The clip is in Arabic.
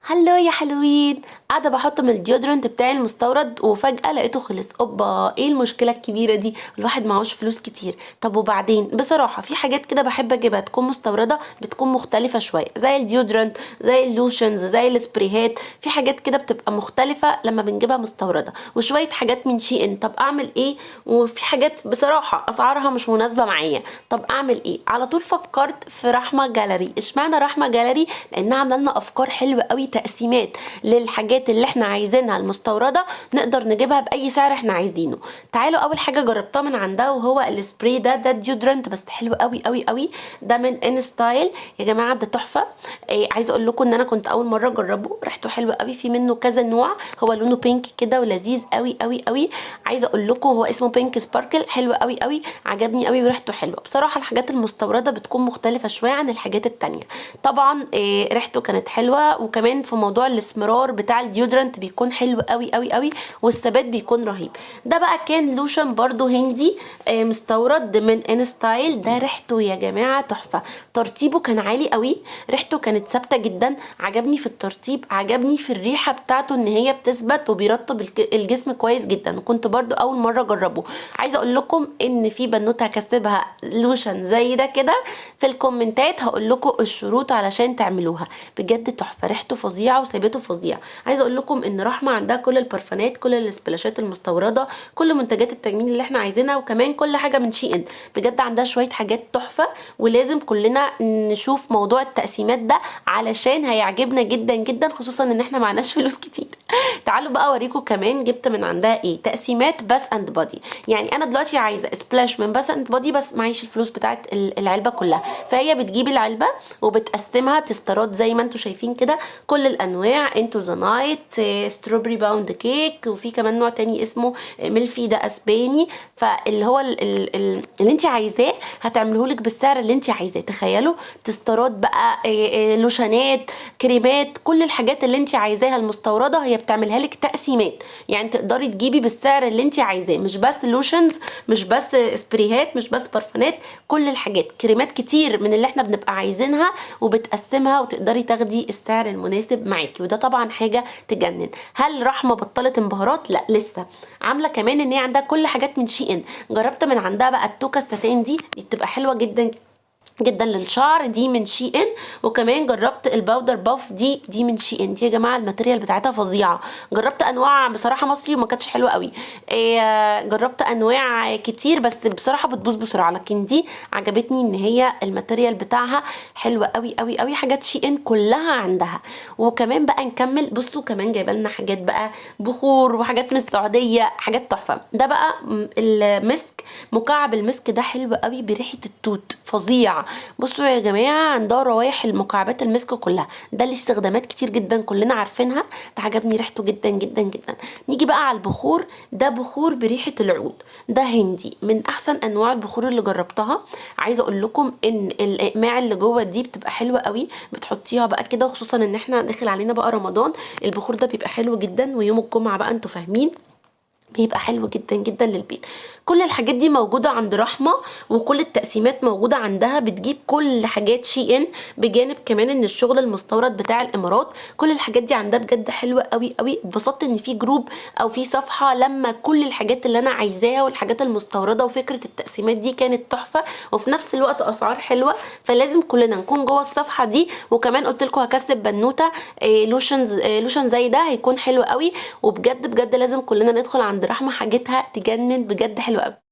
هلو يا حلوين. قاعده بحط من الديودرنت بتاعي المستورد وفجاه لقيته خلص. اوبا، ايه المشكله الكبيره دي؟ الواحد معهوش فلوس كتير. طب وبعدين؟ بصراحه في حاجات كده بحب اجيبها تكون مستورده، بتكون مختلفه شويه، زي الديودرنت، زي اللوشنز، زي السبريهات. في حاجات كده بتبقى مختلفه لما بنجيبها مستورده، وشويه حاجات من شي ان. طب اعمل ايه؟ وفي حاجات بصراحه اسعارها مش مناسبه معايا. طب اعمل ايه؟ على طول فكرت في رحمه جاليري. اشمعنى رحمه جاليري؟ لانها عامله لنا افكار حلوه قوي، تقسيمات للحاجات اللي احنا عايزينها المستورده، نقدر نجيبها باي سعر احنا عايزينه. تعالوا، اول حاجه جربتها من عندها وهو السبراي ده ديودرنت، بس حلو قوي قوي قوي. ده من ان ستايل يا جماعه، ده تحفه. عايزه اقول لكم ان انا كنت اول مره اجربه، ريحته حلوه قوي، في منه كذا نوع. هو لونه بينك كده ولذيذ قوي قوي قوي. عايزه اقول لكم هو اسمه بينك سباركل، حلو قوي قوي، عجبني قوي وريحته حلوه. بصراحه الحاجات المستورده بتكون مختلفه شويه عن الحاجات التانية. طبعا ريحته كانت حلوه، وكمان في موضوع الاسمرار بتاع الديودرنت بيكون حلو قوي قوي قوي، والثبات بيكون رهيب. ده بقى كان لوشن برضو هندي مستورد من ان ستايل. ده ريحته يا جماعه تحفه، ترطيبه كان عالي قوي، ريحته كانت ثابته جدا. عجبني في الترطيب، عجبني في الريحه بتاعته ان هي بتثبت وبيرطب الجسم كويس جدا. وكنت برضو اول مره اجربه. عايزه اقول لكم ان في بنوته هكسبها لوشن زي ده كده في الكومنتات، هقول لكم الشروط علشان تعملوها. بجد تحفه، ريحته فظيعه وثباته فظيع. عايزه اقول لكم ان رحمه عندها كل البرفانات، كل السبلاشات المستورده، كل منتجات التجميل اللي احنا عايزينها، وكمان كل حاجه من شي ان. بجد عندها شويه حاجات تحفه، ولازم كلنا نشوف موضوع التقسيمات ده علشان هيعجبنا جدا جدا، خصوصا ان احنا معناش فلوس كتير. تعالوا بقى اوريكم كمان جبت من عندها ايه. تقسيمات باس اند بودي. يعني انا دلوقتي عايزه سبلاش من باس اند بودي، بس معيش الفلوس بتاعت العلبه كلها، فهي بتجيب العلبه وبتقسمها تسترات زي ما انتم شايفين كده، كل الانواع، انتو ذا نايت، ستروبري باوند كيك، وفي كمان نوع تاني اسمه ميلفي، ده اسباني. فاللي هو اللي انت عايزاه هتعمله لك بالسعر اللي انت عايزاه. تخيلوا، تسترات بقى، لوشانات، كريمات، كل الحاجات اللي انت عايزاها المستورده هي بتعملها لك تقسيمات. يعني تقدري تجيبي بالسعر اللي انت عايزاه، مش بس لوشنز، مش بس سبريهات، مش بس برفانات، كل الحاجات، كريمات كتير من اللي احنا بنبقى عايزينها، وبتقسمها وتقدري تاخدي السعر المناسب معاكي. وده طبعا حاجه تجنن. هل رحمه بطلت انبهارات؟ لا، لسه عامله كمان ان هي عندها كل حاجات من شي ان. جربت من عندها بقى التوكه الستان دي بتبقى حلوه جدا جدا للشعر، دي من شي ان. وكمان جربت الباودر باف، دي من شي ان. دي يا جماعه الماتيريال بتاعتها فظيعه. جربت انواع بصراحه مصري وما كانتش حلوه قوي. جربت انواع كتير بس بصراحه بتبوظ بسرعه، لكن دي عجبتني ان هي الماتيريال بتاعها حلوه قوي قوي قوي. حاجات شي ان كلها عندها. وكمان بقى نكمل، بصوا كمان جايبه لنا حاجات بقى بخور وحاجات من السعوديه، حاجات تحفه. ده بقى المسك، مكعب المسك ده حلو قوي بريحه التوت، فظيع. بصوا يا جماعه، عندها روايح المكعبات المسك كلها. ده ليه استخدامات كتير جدا كلنا عارفينها. ده عجبني ريحته جدا جدا جدا. نيجي بقى على البخور. ده بخور بريحه العود، ده هندي، من احسن انواع البخور اللي جربتها. عايزه اقول لكم ان الاقماع اللي جوه دي بتبقى حلوه قوي، بتحطيها بقى كده، وخصوصا ان احنا داخل علينا بقى رمضان، البخور ده بيبقى حلو جدا. ويوم الجمعه بقى انتوا فاهمين بيبقى حلو جدا جدا للبيت. كل الحاجات دي موجودة عند رحمة، وكل التقسيمات موجودة عندها. بتجيب كل حاجات شي ان، بجانب كمان ان الشغل المستورد بتاع الامارات. كل الحاجات دي عندها بجد حلوة قوي قوي. اتبسطت ان في جروب او في صفحة لما كل الحاجات اللي انا عايزاها والحاجات المستوردة، وفكرة التقسيمات دي كانت تحفة، وفي نفس الوقت اسعار حلوة. فلازم كلنا نكون جوه الصفحة دي. وكمان قلت لكم هكسب بنوتة لوشن زي ده، هيكون حلو قوي. وبجد بجد لازم كلنا ندخل عند رحمة، حاجتها تجنن بجد، حلوة قوي.